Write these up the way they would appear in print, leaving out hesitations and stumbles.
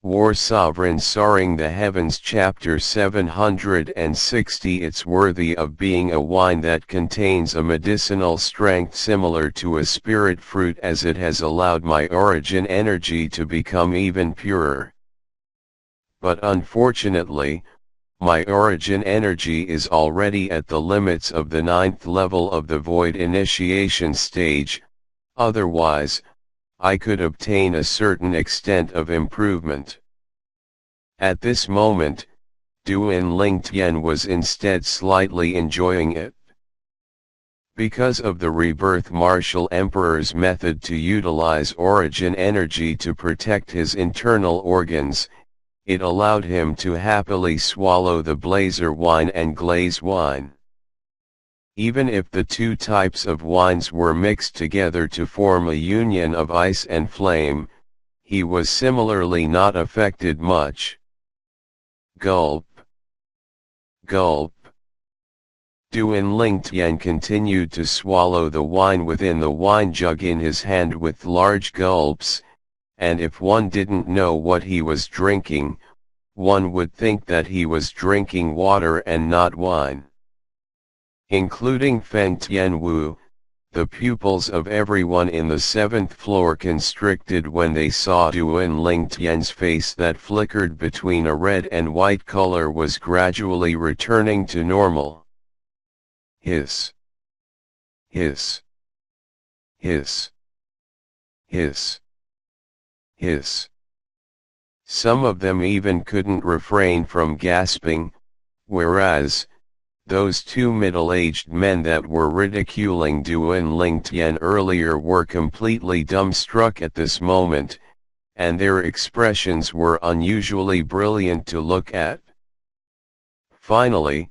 War Sovereign Soaring the Heavens Chapter 760. It's worthy of being a wine that contains a medicinal strength similar to a spirit fruit, as it has allowed my origin energy to become even purer. But unfortunately, my origin energy is already at the limits of the 9th level of the void initiation stage. Otherwise, I could obtain a certain extent of improvement. At this moment, Duan Ling Tian was instead slightly enjoying it. Because of the Rebirth Martial Emperor's method to utilize origin energy to protect his internal organs, it allowed him to happily swallow the blazer wine and glaze wine. Even if the two types of wines were mixed together to form a union of ice and flame, he was similarly not affected much. Gulp. Gulp. Duan Ling Tian continued to swallow the wine within the wine jug in his hand with large gulps, and if one didn't know what he was drinking, one would think that he was drinking water and not wine. Including Feng Tianwu, the pupils of everyone in the 7th floor constricted when they saw Duan Ling Tian's face that flickered between a red and white color was gradually returning to normal. Hiss. Hiss. Hiss. Hiss. Hiss. Some of them even couldn't refrain from gasping, whereas those two middle-aged men that were ridiculing Duan Ling Tian earlier were completely dumbstruck at this moment, and their expressions were unusually brilliant to look at. Finally,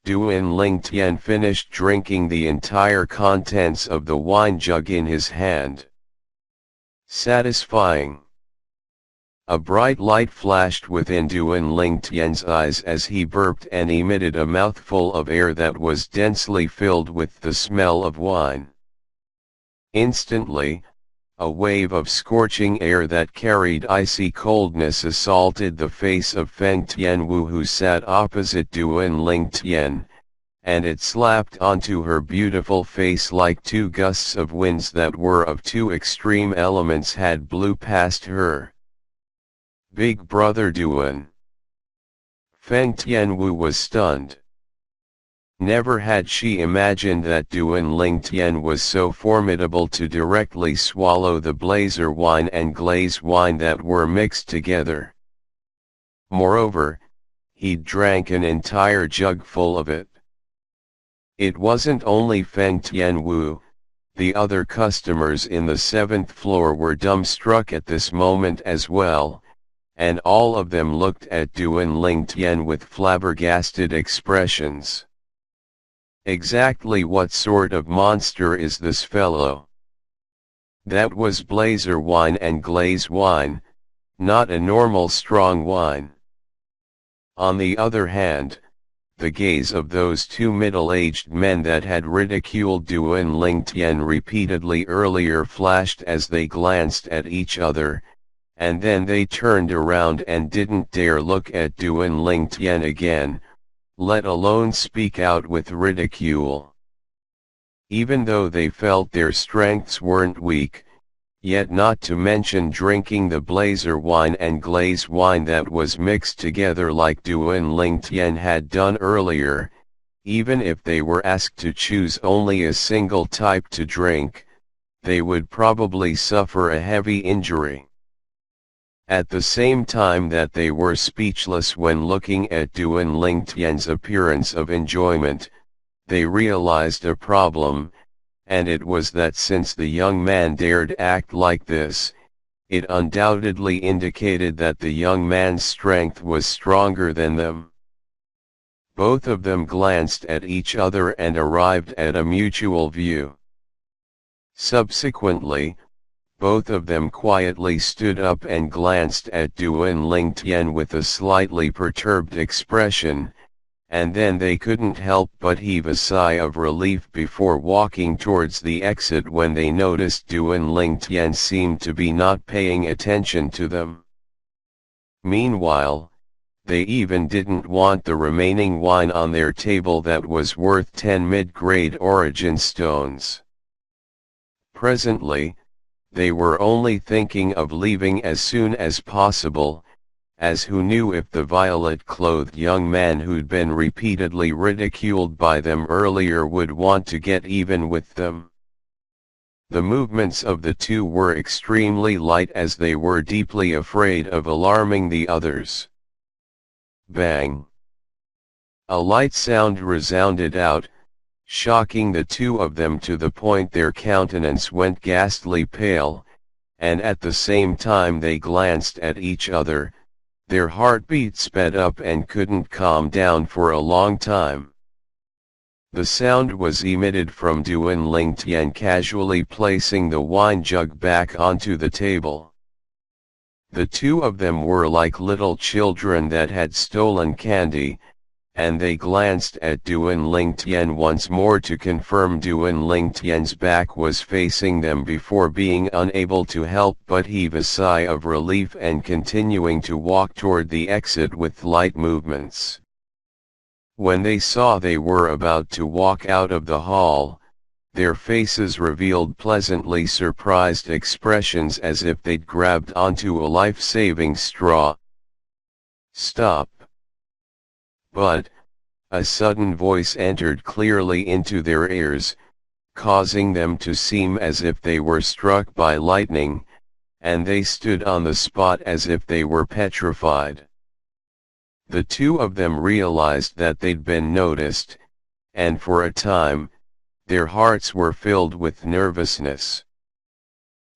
Duan Ling Tian finished drinking the entire contents of the wine jug in his hand. Satisfying. A bright light flashed within Duan Ling Tian's eyes as he burped and emitted a mouthful of air that was densely filled with the smell of wine. Instantly, a wave of scorching air that carried icy coldness assaulted the face of Feng Tianwu, who sat opposite Duan Ling Tian, and it slapped onto her beautiful face like two gusts of winds that were of two extreme elements had blew past her. Big brother Duan. Feng Tianwu was stunned. Never had she imagined that Duan Ling Tian was so formidable to directly swallow the blazer wine and glaze wine that were mixed together. Moreover, he drank an entire jug full of it. It wasn't only Feng Tianwu, the other customers in the 7th floor were dumbstruck at this moment as well, and all of them looked at Duan Ling Tian with flabbergasted expressions. Exactly what sort of monster is this fellow? That was blazer wine and glaze wine, not a normal strong wine. On the other hand, the gaze of those two middle-aged men that had ridiculed Duan Ling Tian repeatedly earlier flashed as they glanced at each other, and then they turned around and didn't dare look at Duan Ling Tian again, let alone speak out with ridicule. Even though they felt their strengths weren't weak, yet not to mention drinking the blazer wine and glaze wine that was mixed together like Duan Ling Tian had done earlier, even if they were asked to choose only a single type to drink, they would probably suffer a heavy injury. At the same time that they were speechless when looking at Duan Ling Tian's appearance of enjoyment, they realized a problem, and it was that since the young man dared act like this, it undoubtedly indicated that the young man's strength was stronger than them. Both of them glanced at each other and arrived at a mutual view. Subsequently, both of them quietly stood up and glanced at Duan Ling Tian with a slightly perturbed expression, and then they couldn't help but heave a sigh of relief before walking towards the exit when they noticed Duan Ling Tian seemed to be not paying attention to them. Meanwhile, they even didn't want the remaining wine on their table that was worth 10 mid-grade origin stones. Presently, they were only thinking of leaving as soon as possible, as who knew if the violet-clothed young man who'd been repeatedly ridiculed by them earlier would want to get even with them. The movements of the two were extremely light as they were deeply afraid of alarming the others. Bang! A light sound resounded out, shocking the two of them to the point their countenance went ghastly pale, and at the same time they glanced at each other, their heartbeat sped up and couldn't calm down for a long time. The sound was emitted from Duan Lingtian casually placing the wine jug back onto the table. The two of them were like little children that had stolen candy, and they glanced at Duan Lingtian once more to confirm Duan Lingtian's back was facing them before being unable to help but heave a sigh of relief and continuing to walk toward the exit with light movements. When they saw they were about to walk out of the hall, their faces revealed pleasantly surprised expressions as if they'd grabbed onto a life-saving straw. Stop! But, a sudden voice entered clearly into their ears, causing them to seem as if they were struck by lightning, and they stood on the spot as if they were petrified. The two of them realized that they'd been noticed, and for a time, their hearts were filled with nervousness.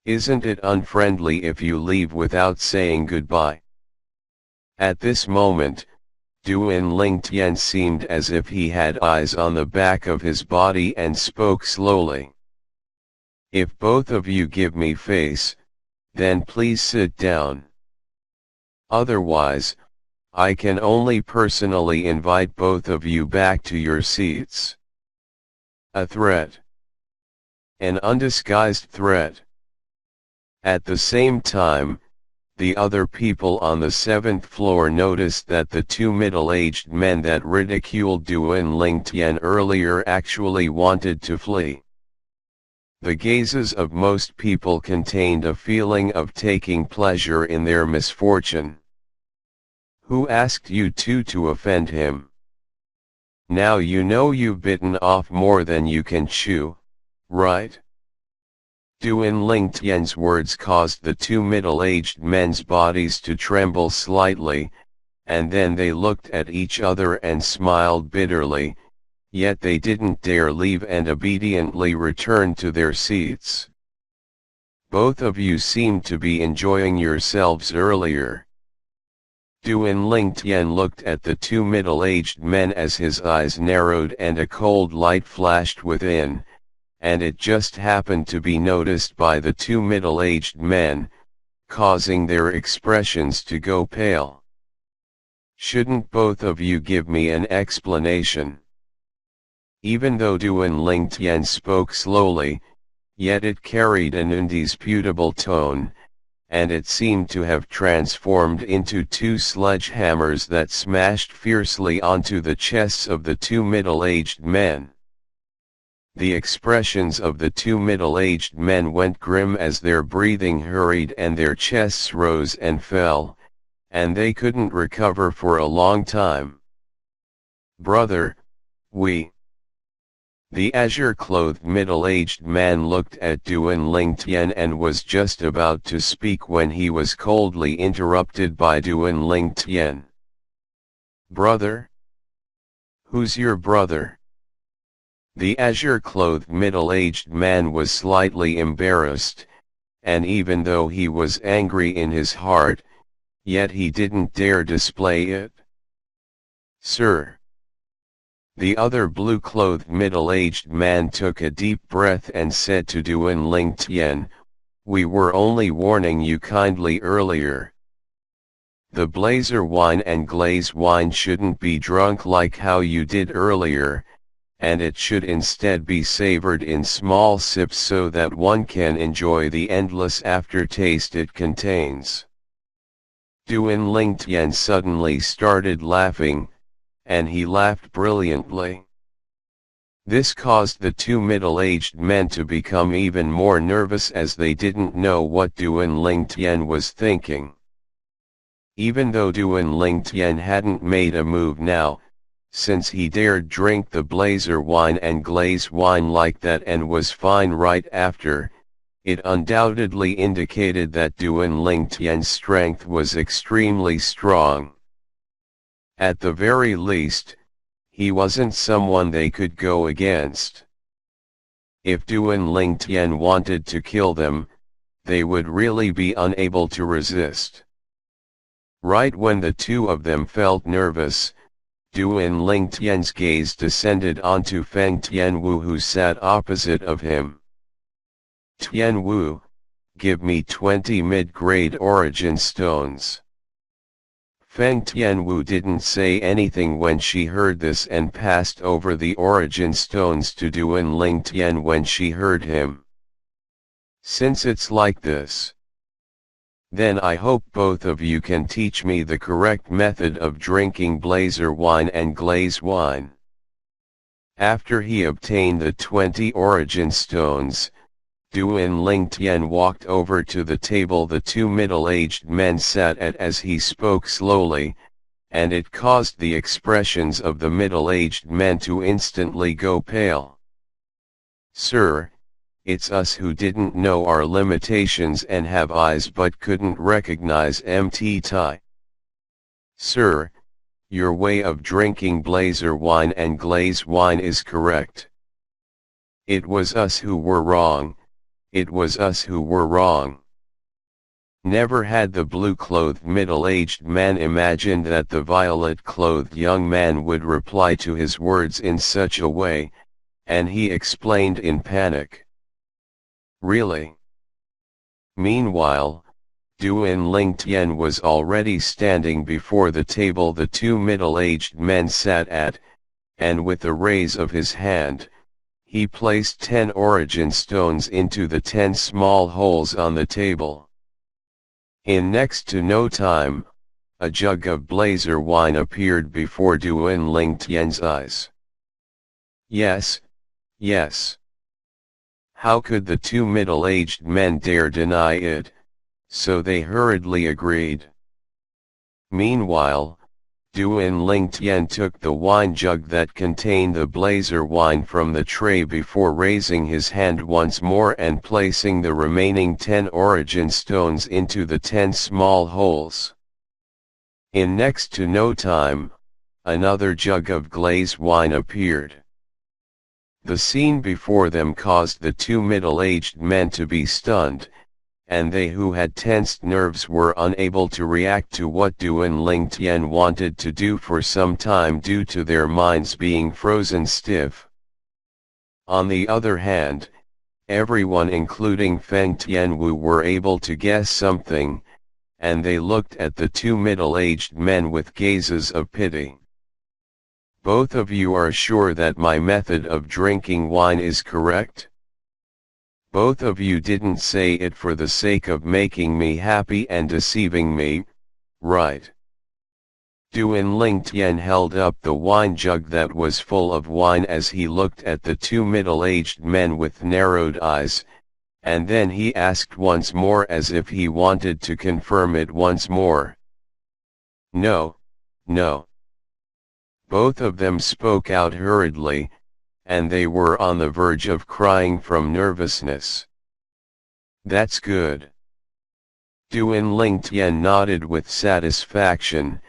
Isn't it unfriendly if you leave without saying goodbye? At this moment, Duan Lingtian seemed as if he had eyes on the back of his body and spoke slowly. If both of you give me face, then please sit down. Otherwise, I can only personally invite both of you back to your seats. A threat. An undisguised threat. At the same time, the other people on the 7th floor noticed that the two middle-aged men that ridiculed Duan Lingtian earlier actually wanted to flee. The gazes of most people contained a feeling of taking pleasure in their misfortune. Who asked you two to offend him? Now you know you've bitten off more than you can chew, right? Duan Lingtian's words caused the two middle-aged men's bodies to tremble slightly, and then they looked at each other and smiled bitterly, yet they didn't dare leave and obediently returned to their seats. Both of you seemed to be enjoying yourselves earlier. Duan Lingtian looked at the two middle-aged men as his eyes narrowed and a cold light flashed within, and it just happened to be noticed by the two middle-aged men, causing their expressions to go pale. Shouldn't both of you give me an explanation? Even though Duan Lingtian spoke slowly, yet it carried an indisputable tone, and it seemed to have transformed into two sledgehammers that smashed fiercely onto the chests of the two middle-aged men. The expressions of the two middle-aged men went grim as their breathing hurried and their chests rose and fell, and they couldn't recover for a long time. Brother, The azure-clothed middle-aged man looked at Duan Lingtian and was just about to speak when he was coldly interrupted by Duan Lingtian. Brother? Who's your brother? The azure-clothed middle-aged man was slightly embarrassed, and even though he was angry in his heart, yet he didn't dare display it. Sir. The other blue-clothed middle-aged man took a deep breath and said to Duan Lingtian, we were only warning you kindly earlier. The blazer wine and glaze wine shouldn't be drunk like how you did earlier, and it should instead be savored in small sips so that one can enjoy the endless aftertaste it contains. Duan Lingtian suddenly started laughing, and he laughed brilliantly. This caused the two middle-aged men to become even more nervous as they didn't know what Duan Lingtian was thinking. Even though Duan Lingtian hadn't made a move now, since he dared drink the blazer wine and glaze wine like that and was fine right after, it undoubtedly indicated that Duan Lingtian's strength was extremely strong. At the very least, he wasn't someone they could go against. If Duan Lingtian wanted to kill them, they would really be unable to resist. Right when the two of them felt nervous, Duan Lingtian's gaze descended onto Feng Tianwu, who sat opposite of him. "Tianwu, give me 20 mid-grade origin stones." Feng Tianwu didn't say anything when she heard this and passed over the origin stones to Duan Lingtian when she heard him. "Since it's like this, then I hope both of you can teach me the correct method of drinking blazer wine and glaze wine." After he obtained the 20 origin stones, Duan Lingtian walked over to the table the two middle-aged men sat at as he spoke slowly, and it caused the expressions of the middle-aged men to instantly go pale. "Sir, it's us who didn't know our limitations and have eyes but couldn't recognize MT Tai. Sir, your way of drinking blazer wine and glaze wine is correct. It was us who were wrong. It was us who were wrong." Never had the blue-clothed middle-aged man imagined that the violet-clothed young man would reply to his words in such a way, and he explained in panic. "Really?" Meanwhile, Duan Lingtian was already standing before the table the two middle-aged men sat at, and with a raise of his hand, he placed 10 origin stones into the 10 small holes on the table. In next to no time, a jug of blazer wine appeared before Duan Lingtian's eyes. "Yes, yes." How could the two middle-aged men dare deny it? So they hurriedly agreed. Meanwhile, Duan Lingtian took the wine jug that contained the blazer wine from the tray before raising his hand once more and placing the remaining 10 origin stones into the 10 small holes. In next to no time, another jug of glaze wine appeared. The scene before them caused the two middle-aged men to be stunned, and they who had tensed nerves were unable to react to what Duan Lingtian wanted to do for some time due to their minds being frozen stiff. On the other hand, everyone including Feng Tianwu were able to guess something, and they looked at the two middle-aged men with gazes of pity. "Both of you are sure that my method of drinking wine is correct? Both of you didn't say it for the sake of making me happy and deceiving me, right?" Duan Lingtian held up the wine jug that was full of wine as he looked at the two middle-aged men with narrowed eyes, and then he asked once more as if he wanted to confirm it once more. "No, no." Both of them spoke out hurriedly, and they were on the verge of crying from nervousness. "That's good." Duan Lingtian nodded with satisfaction,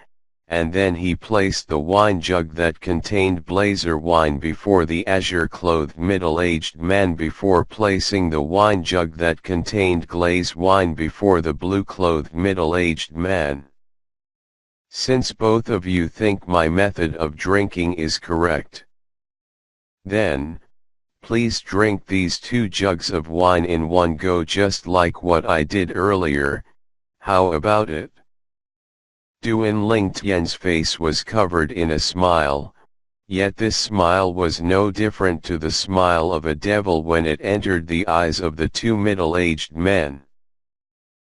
and then he placed the wine jug that contained blazer wine before the azure-clothed middle-aged man before placing the wine jug that contained glaze wine before the blue-clothed middle-aged man. "Since both of you think my method of drinking is correct, then, please drink these 2 jugs of wine in one go just like what I did earlier. How about it?" Duan Lingtian's face was covered in a smile, yet this smile was no different to the smile of a devil when it entered the eyes of the two middle-aged men.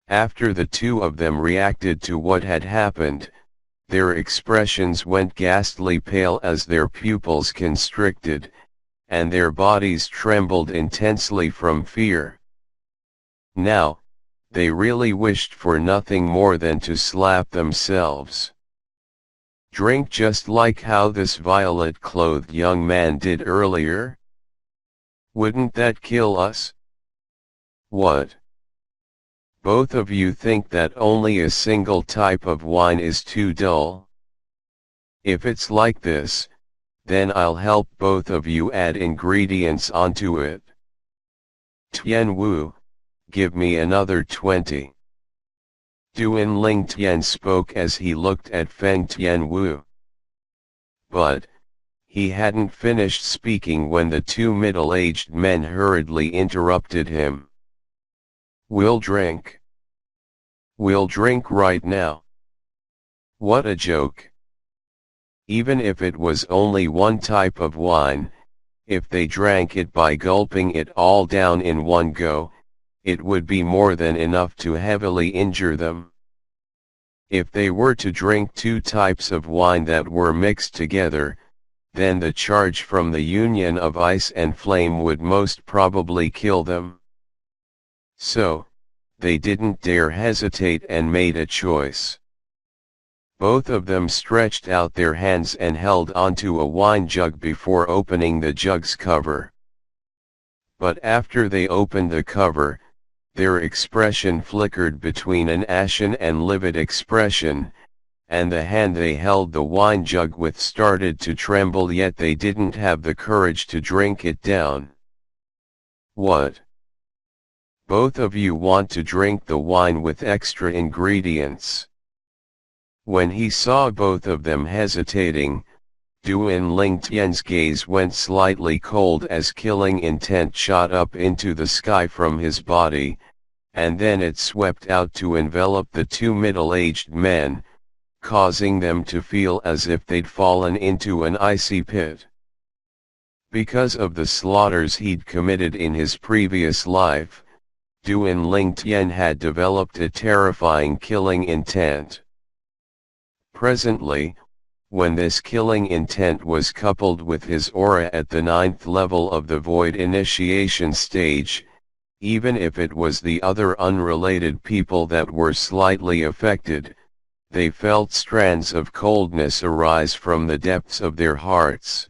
After the two of them reacted to what had happened, their expressions went ghastly pale as their pupils constricted, and their bodies trembled intensely from fear. Now, they really wished for nothing more than to slap themselves. Drink just like how this violet-clothed young man did earlier? Wouldn't that kill us? What? Both of you think that only a single type of wine is too dull? If it's like this, then I'll help both of you add ingredients onto it. Tian Wu, give me another 20. Duan Ling Tian spoke as he looked at Feng Tian Wu. But, he hadn't finished speaking when the two middle-aged men hurriedly interrupted him. We'll drink. We'll drink right now. What a joke. Even if it was only one type of wine, if they drank it by gulping it all down in one go, it would be more than enough to heavily injure them. If they were to drink two types of wine that were mixed together, then the charge from the union of ice and flame would most probably kill them. So, they didn't dare hesitate and made a choice. Both of them stretched out their hands and held onto a wine jug before opening the jug's cover. But after they opened the cover, their expression flickered between an ashen and livid expression, and the hand they held the wine jug with started to tremble, yet they didn't have the courage to drink it down. What? Both of you want to drink the wine with extra ingredients? When he saw both of them hesitating, Duan Ling Tian's gaze went slightly cold as killing intent shot up into the sky from his body, and then it swept out to envelop the two middle-aged men, causing them to feel as if they'd fallen into an icy pit. Because of the slaughters he'd committed in his previous life, Duan Ling Tian had developed a terrifying killing intent. Presently, when this killing intent was coupled with his aura at the 9th level of the void initiation stage, even if it was the other unrelated people that were slightly affected, they felt strands of coldness arise from the depths of their hearts.